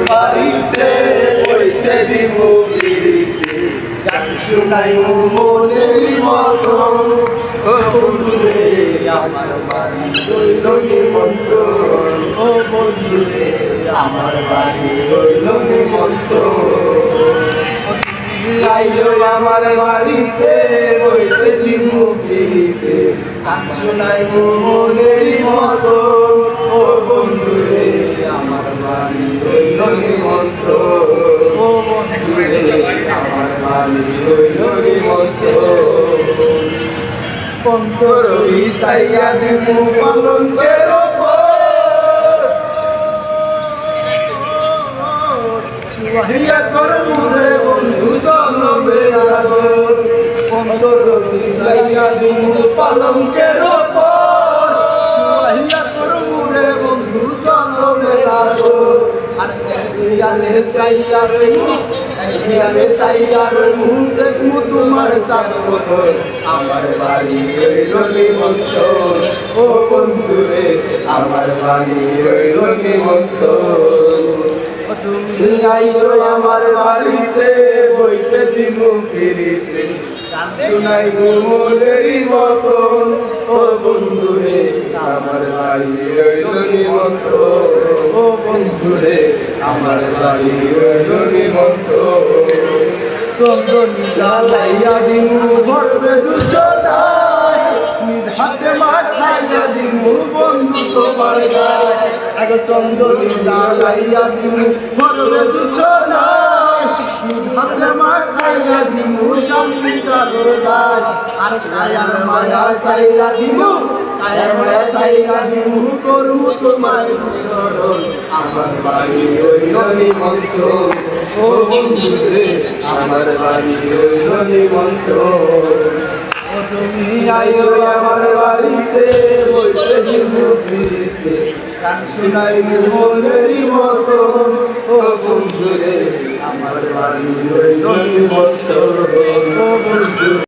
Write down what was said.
বাড়িতে বইতে দিব পিড়িতে গান শুনাইব মনের মতো ও বন্ধুরে আমার বাড়ি হইল নিমন্ত্রণ ও বন্ধুরে আমার বাড়ি হইল নিমন্ত্রণ আইলো আমার বাড়িতে বইতে দিব পিড়িতে গান শুনাইব মনের মতো ও বন্ধুরে আমার বাড়ি হইল নিমন্ত্রণ ও বন্ধুরে আমার বাড়ি হইল নিমন্ত্রণ অন্তর বিছাইয়া দিমু পালঙ্কের সুয়াহিয়া করমু রে বন্ধু জনমের আগর অন্তর বিছাইয়া দিমু পালঙ্কের উপর সুয়াহিয়া করমু রে বন্ধু জনমের আগর আর ইয়ারে সাইয়ারে ইয়ারে সাইয়ারে মুখ দেখমু তোমার সাদবতর আমার বাড়ি হইল নিমন্ত্রণ ও বন্ধুরে আমার বাড়ি হইল নিমন্ত্রণ তুমি আইছো আমার বাড়িতে বইতে দিব পিড়িতে গান শুনাইব মনের মতন ও বন্ধুরে আমার বাড়ি হইল নিমন্ত্রণ ও বন্ধুরে আমার বাড়ি হইল নিমন্ত্রণ চন্দনী জ্বালাইয়া দিমু ভরবে দুচনায় নিজ হাতে মাখাইয়া দিমু বন্ধু তোমার গায় আগে চন্দনী জ্বালাইয়া দিমু ভরবে দুচনায় নিজ হাতে মাখাইয়া দিমু শান্তি তার গায় আর কায়ার মায়া সাইরা দিমু কায়ার মায়া সাইরা দিমু করমু তোমায় বিচরণ আমার বাড়ি হইল নিমন্ত্রণ ও বন্ধুরে আমার বাড়ি হইল নিমন্ত্রণ ও তুমি আইও আমার বাড়িতে বইতে দিব পিড়িতে গান শুনাইব মনের মতন ও বন্ধুরে আমার বাড়ি হইল নিমন্ত্রণ ও বন্ধু